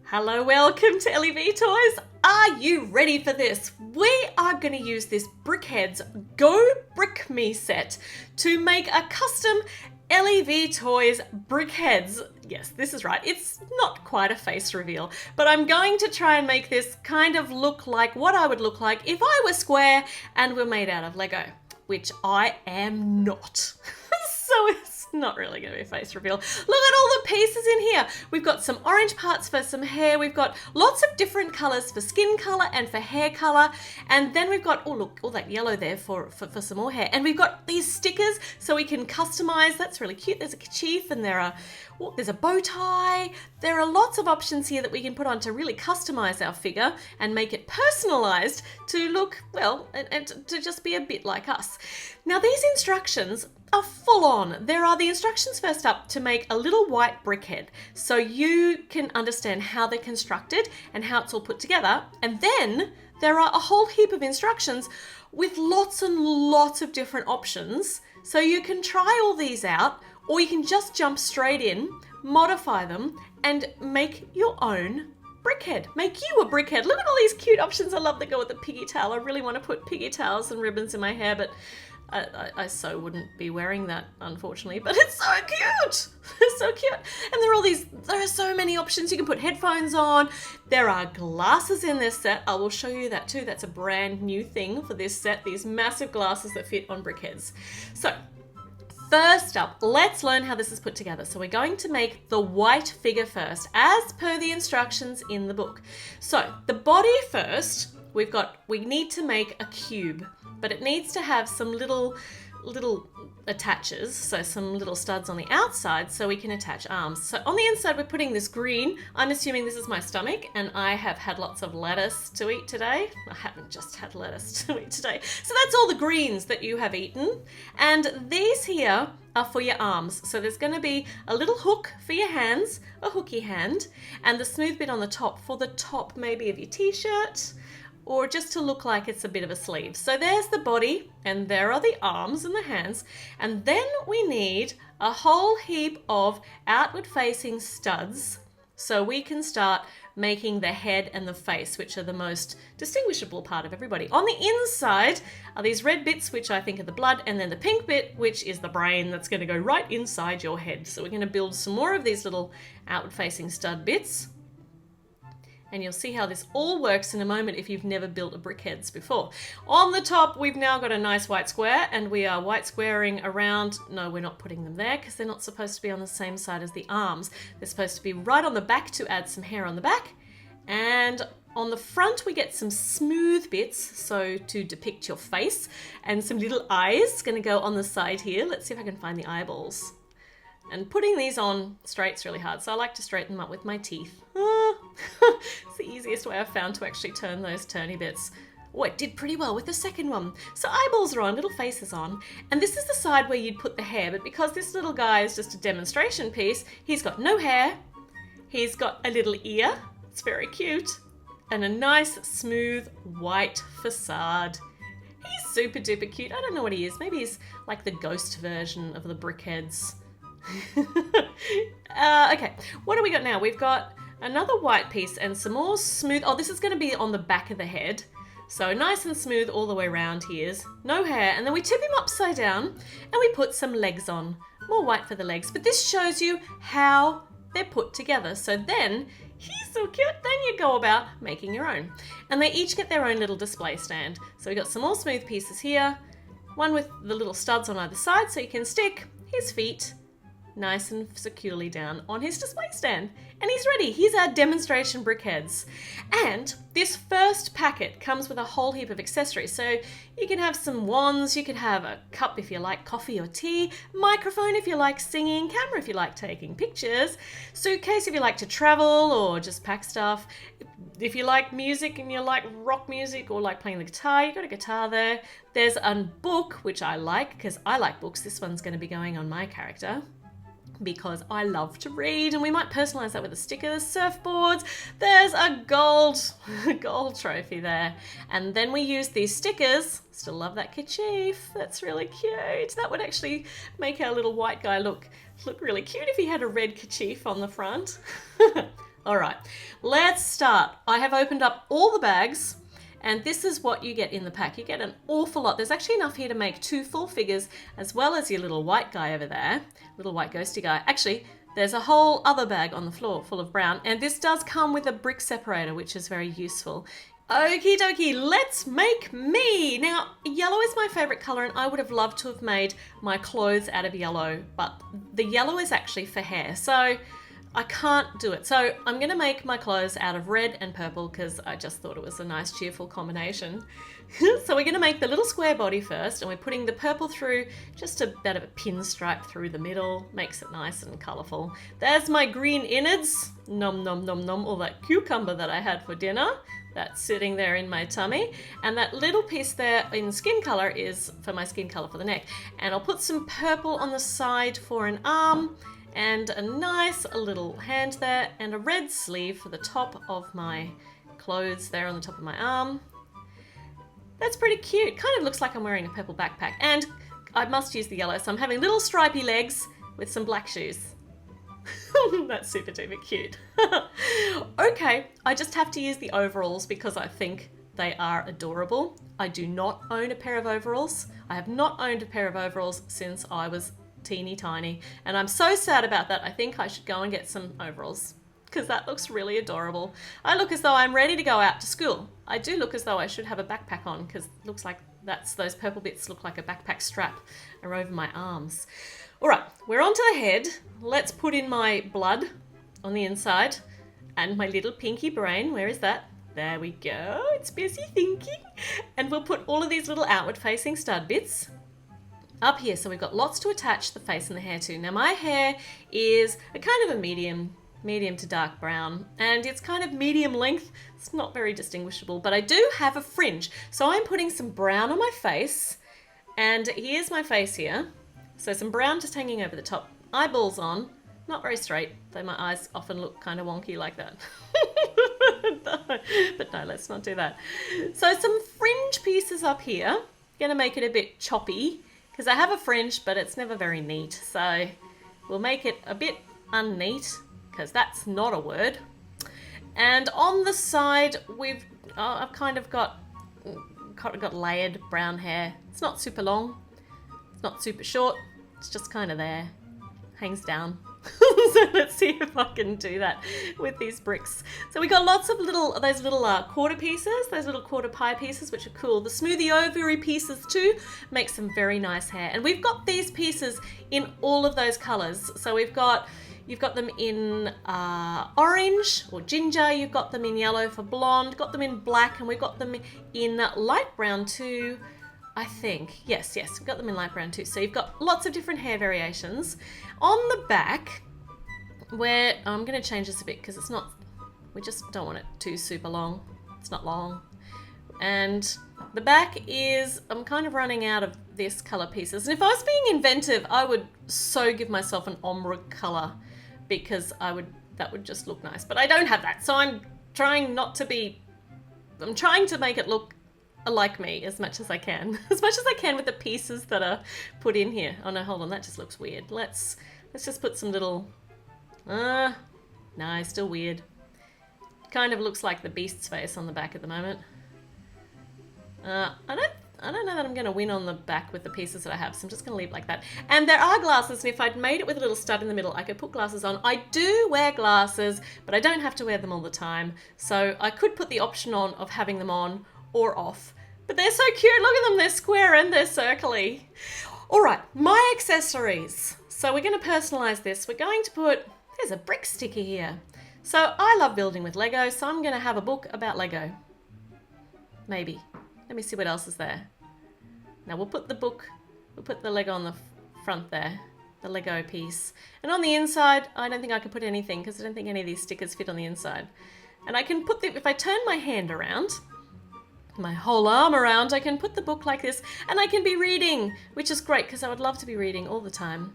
Hello, welcome to ellieV Toys. Are you ready for this? We are going to use this BrickHeadz Go Brick Me set to make a custom ellieV Toys BrickHeadz. Yes, this is right. It's not quite a face reveal, but I'm going to try and make this kind of look like what I would look like if I were square and were made out of Lego, which I am not. So it's not really going to be a face reveal. Look at all the pieces in here. We've got some orange parts for some hair. We've got lots of different colors for skin color and for hair color. And then we've got, oh look, all that yellow there for some more hair. And we've got these stickers so we can customize. That's really cute. There's a kerchief and there's a bow tie. There are lots of options here that we can put on to really customize our figure and make it personalized to look, well, and to just be a bit like us. Now these instructions are full on. There are the instructions first up to make a little white brick head so you can understand how they're constructed and how it's all put together. And then there are a whole heap of instructions with lots and lots of different options so you can try all these out, or you can just jump straight in, modify them, and make your own brickhead. Make you a brickhead. Look at all these cute options. I love that go with the piggy tail. I really want to put piggy tails and ribbons in my hair, but I so wouldn't be wearing that, unfortunately, but it's so cute. It's so cute. And there are so many options. You can put headphones on. There are glasses in this set. I will show you that too. That's a brand new thing for this set. These massive glasses that fit on BrickHeadz. So first up, let's learn how this is put together. So we're going to make the white figure first, as per the instructions in the book. So the body first, we need to make a cube, but it needs to have some little attaches, so some little studs on the outside so we can attach arms. So on the inside we're putting this green. I'm assuming this is my stomach and I have had lots of lettuce to eat today. I haven't just had lettuce to eat today. So that's all the greens that you have eaten. And these here are for your arms. So there's going to be a little hook for your hands, a hooky hand, and the smooth bit on the top for the top maybe of your t-shirt, or just to look like it's a bit of a sleeve. So there's the body, and there are the arms and the hands. And then we need a whole heap of outward facing studs so we can start making the head and the face, which are the most distinguishable part of everybody. On the inside are these red bits, which I think are the blood, and then the pink bit, which is the brain that's going to go right inside your head. So we're going to build some more of these little outward facing stud bits. And you'll see how this all works in a moment if you've never built a BrickHeadz before. On the top, we've now got a nice white square, and we are white squaring around. No, we're not putting them there because they're not supposed to be on the same side as the arms. They're supposed to be right on the back to add some hair on the back. And on the front, we get some smooth bits, so to depict your face, and some little eyes going to go on the side here. Let's see if I can find the eyeballs. And putting these on straight's really hard, so I like to straighten them up with my teeth. It's the easiest way I've found to actually turn those turny bits. Oh, it did pretty well with the second one. So eyeballs are on, little faces on, and this is the side where you'd put the hair, but because this little guy is just a demonstration piece, he's got no hair, he's got a little ear, it's very cute, and a nice smooth white facade. He's super duper cute. I don't know what he is. Maybe he's like the ghost version of the BrickHeadz. Okay, what do we got now? We've got another white piece and some more smooth. Oh, this is going to be on the back of the head. So nice and smooth all the way around. Here's no hair. And then we tip him upside down and we put some legs on. More white for the legs. But this shows you how they're put together. So then, he's so cute. Then you go about making your own. And they each get their own little display stand. So we got some more smooth pieces here. One with the little studs on either side so you can stick his feet nice and securely down on his display stand. And he's ready. Here's our demonstration BrickHeadz. And this first packet comes with a whole heap of accessories. So you can have some wands, you can have a cup if you like coffee or tea, microphone if you like singing, camera if you like taking pictures, suitcase if you like to travel or just pack stuff. If you like music and you like rock music or like playing the guitar, you've got a guitar there. There's a book, which I like because I like books. This one's going to be going on my character, because I love to read, and we might personalize that with a sticker. Surfboards, there's a gold trophy there, and then we use these stickers. Still love that kerchief, that's really cute. That would actually make our little white guy look really cute if he had a red kerchief on the front. All right, let's start. I have opened up all the bags, and this is what you get in the pack. You get an awful lot. There's actually enough here to make 2 full figures, as well as your little white guy over there, little white ghosty guy. Actually, there's a whole other bag on the floor full of brown, and this does come with a brick separator, which is very useful. Okie dokie, let's make me. Now, yellow is my favorite color, and I would have loved to have made my clothes out of yellow, but the yellow is actually for hair, so I can't do it. So I'm gonna make my clothes out of red and purple because I just thought it was a nice cheerful combination. So we're gonna make the little square body first, and we're putting the purple through, just a bit of a pinstripe through the middle, makes it nice and colorful. There's my green innards, nom nom nom nom, all that cucumber that I had for dinner. That's sitting there in my tummy. And that little piece there in skin color is for my skin color for the neck. And I'll put some purple on the side for an arm, and a nice little hand there, and a red sleeve for the top of my clothes there on the top of my arm. That's pretty cute. Kind of looks like I'm wearing a purple backpack. And I must use the yellow, so I'm having little stripy legs with some black shoes. That's super duper cute. Okay, I just have to use the overalls because I think they are adorable. I do not own a pair of overalls. I have not owned a pair of overalls since I was teeny tiny, and I'm so sad about that. I think I should go and get some overalls because that looks really adorable. I look as though I'm ready to go out to school. I do look as though I should have a backpack on because it looks like those purple bits look like a backpack strap are over my arms. All right, we're onto the head. Let's put in my blood on the inside and my little pinky brain. Where is that? There we go. It's busy thinking. And we'll put all of these little outward facing stud bits up here. So we've got lots to attach the face and the hair to. Now my hair is a kind of a medium to dark brown, and it's kind of medium length. It's not very distinguishable, but I do have a fringe. So I'm putting some brown on my face, and here's my face here. So some brown just hanging over the top, eyeballs on, not very straight, though my eyes often look kind of wonky like that. But no, let's not do that. So some fringe pieces up here, gonna make it a bit choppy, because I have a fringe, but it's never very neat. So we'll make it a bit unneat, because that's not a word. And on the side, I've kind of got layered brown hair. It's not super long, it's not super short, it's just kind of there, hangs down. So let's see if I can do that with these bricks. So we got lots of those little quarter pieces, those little quarter pie pieces, which are cool. The smoothie ovary pieces too make some very nice hair. And we've got these pieces in all of those colors. So you've got them in orange or ginger, you've got them in yellow for blonde, got them in black, and we've got them in light brown too, I think. Yes, we've got them in light brown too. So you've got lots of different hair variations. On the back, where I'm going to change this a bit because we just don't want it too super long. It's not long. And the back is, I'm kind of running out of this color pieces. And if I was being inventive, I would so give myself an ombre color because that would just look nice. But I don't have that. So I'm trying to make it look like me as much as I can. As much as I can with the pieces that are put in here. Oh no, hold on, that just looks weird. Let's just put some little, no, still weird. Kind of looks like the beast's face on the back at the moment. I don't know that I'm going to win on the back with the pieces that I have, so I'm just going to leave it like that. And there are glasses, and if I'd made it with a little stud in the middle, I could put glasses on. I do wear glasses, but I don't have to wear them all the time. So I could put the option on of having them on or off. But they're so cute. Look at them. They're square and they're circly. All right, my accessories. So we're going to personalize this. We're going to there's a brick sticker here. So I love building with Lego, so I'm going to have a book about Lego. Maybe. Let me see what else is there. Now we'll put the Lego on the front there, the Lego piece. And on the inside, I don't think I can put anything because I don't think any of these stickers fit on the inside. And I can if I turn my hand around, my whole arm around, I can put the book like this and I can be reading, which is great because I would love to be reading all the time.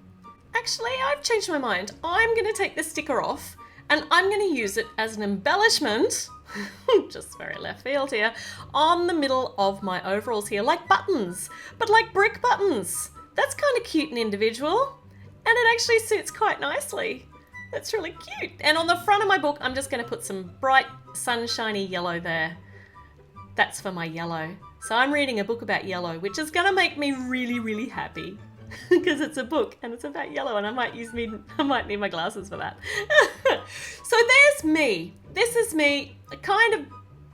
Actually, I've changed my mind. I'm going to take the sticker off and I'm going to use it as an embellishment, just very left field here, on the middle of my overalls here, like buttons, but like brick buttons. That's kind of cute and individual, and it actually suits quite nicely. That's really cute. And on the front of my book, I'm just going to put some bright, sunshiny yellow there. That's for my yellow. So I'm reading a book about yellow, which is going to make me really, really happy. Because it's a book and it's about yellow, and I might need my glasses for that. So there's me. This is me. It kind of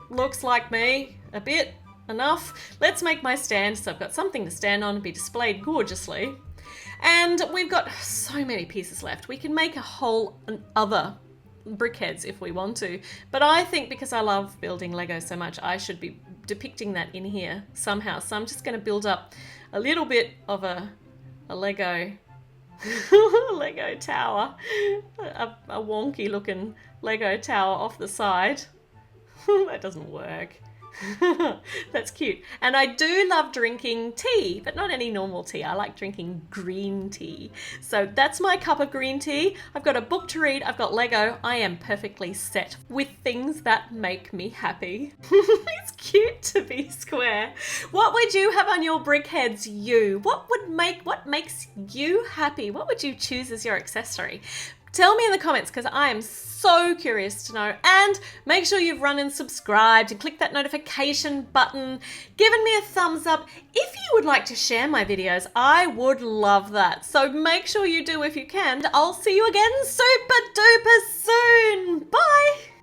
looks like me a bit, enough. Let's make my stand so I've got something to stand on and be displayed gorgeously. And we've got so many pieces left. We can make a whole other BrickHeadz if we want to, but I think because I love building Lego so much, I should be depicting that in here somehow. So I'm just going to build up a little bit of a Lego Lego tower, a wonky looking Lego tower off the side. That doesn't work. That's cute. And I do love drinking tea, but not any normal tea. I like drinking green tea. So that's my cup of green tea. I've got a book to read. I've got Lego. I am perfectly set with things that make me happy. It's cute to be square. What would you have on your BrickHeadz? What makes you happy? What would you choose as your accessory? Tell me in the comments, because I am so curious to know. And make sure you've run and subscribed and click that notification button, given me a thumbs up. If you would like to share my videos, I would love that. So make sure you do if you can. I'll see you again super duper soon. Bye.